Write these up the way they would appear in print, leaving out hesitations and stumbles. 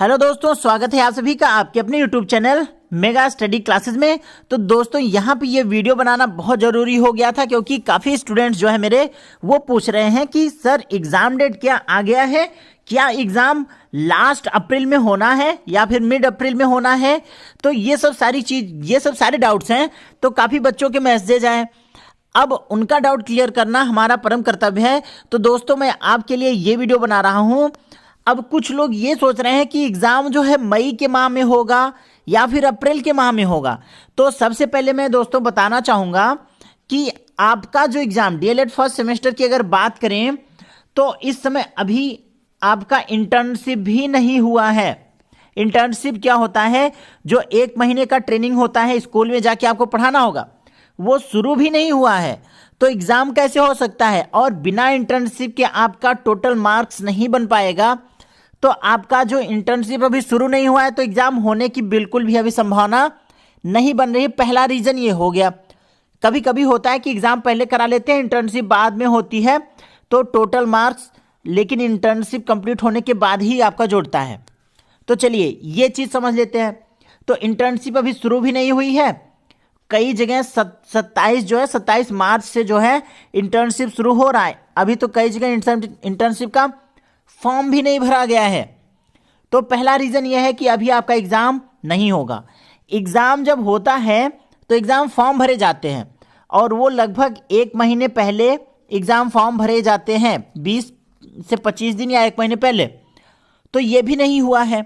Hello दोस्तों, स्वागत है आप सभी का आपके अपने YouTube channel mega study classes में। तो दोस्तों यहाँ पे ये वीडियो बनाना बहुत ज़रूरी हो गया था क्योंकि काफ़ी स्टूडेंट्स जो है मेरे वो पूछ रहे हैं कि सर एग्ज़ाम डेट क्या आ गया है, क्या एग्ज़ाम लास्ट अप्रैल में होना है या फिर मिड अप्रैल में होना है। तो ये सब सारे डाउट्स हैं। तो काफ़ी बच्चों के मैसेज आए, अब उनका डाउट क्लियर करना हमारा परम कर्तव्य है। तो दोस्तों मैं आपके लिए ये वीडियो बना रहा हूँ। अब कुछ लोग ये सोच रहे हैं कि एग्ज़ाम जो है मई के माह में होगा या फिर अप्रैल के माह में होगा। तो सबसे पहले मैं दोस्तों बताना चाहूँगा कि आपका जो एग्ज़ाम डीएलएड फर्स्ट सेमेस्टर की अगर बात करें तो इस समय अभी आपका इंटर्नशिप भी नहीं हुआ है। इंटर्नशिप क्या होता है, जो 1 महीने का ट्रेनिंग होता है, स्कूल में जाके आपको पढ़ाना होगा, वो शुरू भी नहीं हुआ है। तो एग्ज़ाम कैसे हो सकता है, और बिना इंटर्नशिप के आपका टोटल मार्क्स नहीं बन पाएगा। तो आपका जो इंटर्नशिप अभी शुरू नहीं हुआ है तो एग्ज़ाम होने की बिल्कुल भी अभी संभावना नहीं बन रही। पहला रीज़न ये हो गया। कभी कभी होता है कि एग्ज़ाम पहले करा लेते हैं, इंटर्नशिप बाद में होती है, तो टोटल मार्क्स लेकिन इंटर्नशिप कंप्लीट होने के बाद ही आपका जोड़ता है। तो चलिए ये चीज़ समझ लेते हैं। तो इंटर्नशिप अभी शुरू भी नहीं हुई है। कई जगह 27 मार्च से जो है इंटर्नशिप शुरू हो रहा है। अभी तो कई जगह इंटर्नशिप का फॉर्म भी नहीं भरा गया है। तो पहला रीज़न यह है कि अभी आपका एग्ज़ाम नहीं होगा। एग्ज़ाम जब होता है तो एग्ज़ाम फॉर्म भरे जाते हैं और वो लगभग 1 महीने पहले एग्ज़ाम फॉर्म भरे जाते हैं, 20 से 25 दिन या 1 महीने पहले। तो ये भी नहीं हुआ है।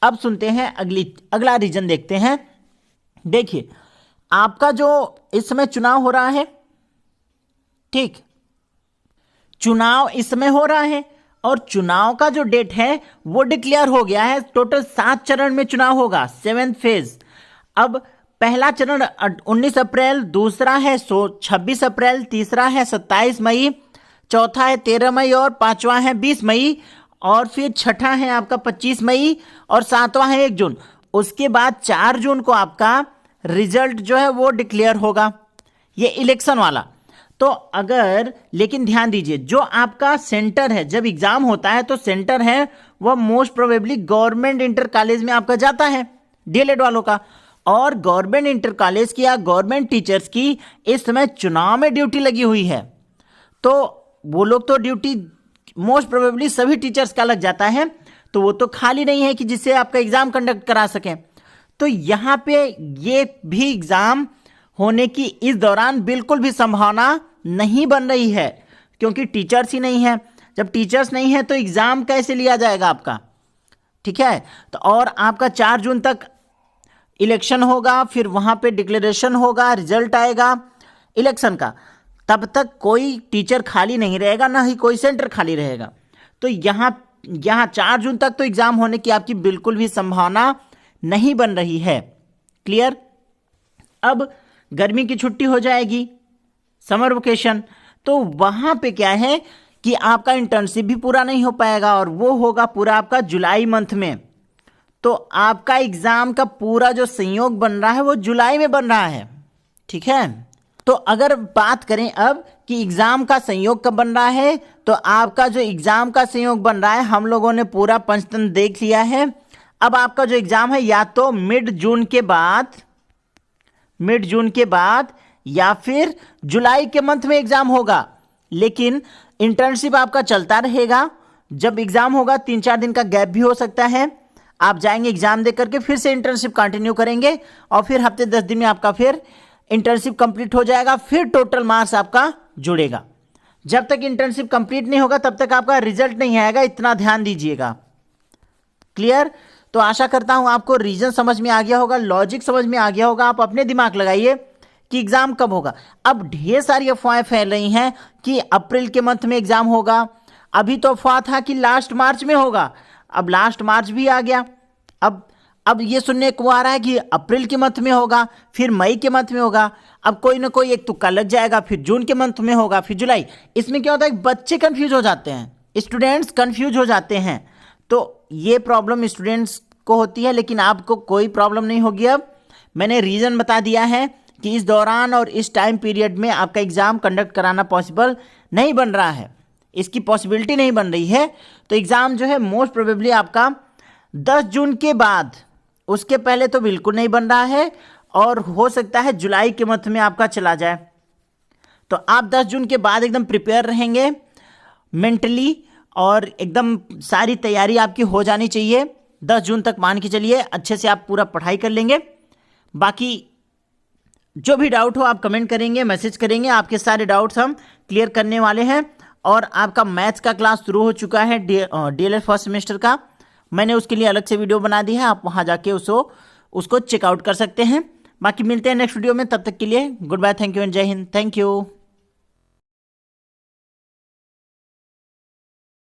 अब सुनते हैं अगला रीज़न देखते हैं। देखिए आपका जो इस समय चुनाव हो रहा है, ठीक, चुनाव इस समय हो रहा है और चुनाव का जो डेट है वो डिक्लेयर हो गया है। टोटल 7 चरण में चुनाव होगा, 7th फेज। अब पहला चरण 19 अप्रैल, दूसरा है 26 अप्रैल, तीसरा है 27 मई, चौथा है 13 मई और पांचवा है 20 मई, और फिर छठा है आपका 25 मई और सातवां है 1 जून। उसके बाद 4 जून को आपका रिजल्ट जो है वो डिक्लेयर होगा, ये इलेक्शन वाला। तो अगर, लेकिन ध्यान दीजिए, जो आपका सेंटर है, जब एग्जाम होता है तो सेंटर है वह most probably government inter college में आपका जाता है, डीएलएड वालों का। और गवर्नमेंट इंटर कॉलेज की या गवर्नमेंट टीचर्स की इस समय चुनाव में ड्यूटी लगी हुई है। तो वो लोग तो ड्यूटी मोस्ट प्रोबेबली सभी टीचर्स का लग जाता है, तो वो तो खाली नहीं है कि जिससे आपका एग्जाम कंडक्ट करा सकें। तो यहाँ पे ये भी एग्जाम होने की इस दौरान बिल्कुल भी संभावना नहीं बन रही है क्योंकि टीचर्स ही नहीं है। जब टीचर्स नहीं है तो एग्जाम कैसे लिया जाएगा आपका, ठीक है। तो और आपका 4 जून तक इलेक्शन होगा, फिर वहां पे डिक्लेरेशन होगा, रिजल्ट आएगा इलेक्शन का। तब तक कोई टीचर खाली नहीं रहेगा, ना ही कोई सेंटर खाली रहेगा। तो यहाँ 4 जून तक तो एग्जाम होने की आपकी बिल्कुल भी संभावना नहीं बन रही है। क्लियर। अब गर्मी की छुट्टी हो जाएगी, समर वेकेशन, तो वहां पे क्या है कि आपका इंटर्नशिप भी पूरा नहीं हो पाएगा और वो होगा पूरा आपका जुलाई मंथ में। तो आपका एग्जाम का पूरा जो संयोग बन रहा है वो जुलाई में बन रहा है, ठीक है। तो अगर बात करें अब कि एग्जाम का संयोग कब बन रहा है, तो आपका जो एग्जाम का संयोग बन रहा है, हम लोगों ने पूरा पंचतंत्र देख लिया है। अब आपका जो एग्जाम है या तो मिड जून के बाद या फिर जुलाई के मंथ में एग्जाम होगा। लेकिन इंटर्नशिप आपका चलता रहेगा। जब एग्जाम होगा 3-4 दिन का गैप भी हो सकता है। आप जाएंगे एग्जाम दे करके फिर से इंटर्नशिप कंटिन्यू करेंगे और फिर हफ्ते 10 दिन में आपका फिर इंटर्नशिप कंप्लीट हो जाएगा, फिर टोटल मार्क्स आपका जुड़ेगा। जब तक इंटर्नशिप कंप्लीट नहीं होगा तब तक आपका रिजल्ट नहीं आएगा, इतना ध्यान दीजिएगा। क्लियर। तो आशा करता हूं आपको रीजन समझ में आ गया होगा, लॉजिक समझ में आ गया होगा। आप अपने दिमाग लगाइए कि एग्जाम कब होगा। अब ढेर सारी अफवाहें फैल रही हैं कि अप्रैल के मंथ में एग्जाम होगा। अभी तो अफवाह था कि लास्ट मार्च में होगा, अब लास्ट मार्च भी आ गया। अब ये सुनने को आ रहा है कि अप्रैल के मंथ में होगा, फिर मई के मंथ में होगा। अब कोई ना कोई एक तुक्का लग जाएगा, फिर जून के मंथ में होगा, फिर जुलाई। इसमें क्या होता है, बच्चे कंफ्यूज हो जाते हैं, स्टूडेंट्स कंफ्यूज हो जाते हैं। तो ये प्रॉब्लम स्टूडेंट्स को होती है, लेकिन आपको कोई प्रॉब्लम नहीं होगी। अब मैंने रीज़न बता दिया है कि इस दौरान और इस टाइम पीरियड में आपका एग्ज़ाम कंडक्ट कराना पॉसिबल नहीं बन रहा है, इसकी पॉसिबिलिटी नहीं बन रही है। तो एग्ज़ाम जो है मोस्ट प्रोबेबली आपका 10 जून के बाद, उसके पहले तो बिल्कुल नहीं बन रहा है, और हो सकता है जुलाई के मंथ में आपका चला जाए। तो आप 10 जून के बाद एकदम प्रिपेयर रहेंगे मेंटली, और एकदम सारी तैयारी आपकी हो जानी चाहिए। 10 जून तक मान के चलिए अच्छे से आप पूरा पढ़ाई कर लेंगे। बाकी जो भी डाउट हो आप कमेंट करेंगे, मैसेज करेंगे, आपके सारे डाउट्स हम क्लियर करने वाले हैं। और आपका मैथ्स का क्लास शुरू हो चुका है डीएलएड फर्स्ट सेमेस्टर का, मैंने उसके लिए अलग से वीडियो बना दी है, आप वहां जाके उसको चेकआउट कर सकते हैं। बाकी मिलते हैं नेक्स्ट वीडियो में, तब तक के लिए good bye, thank you and जय हिंद, थैंक यू।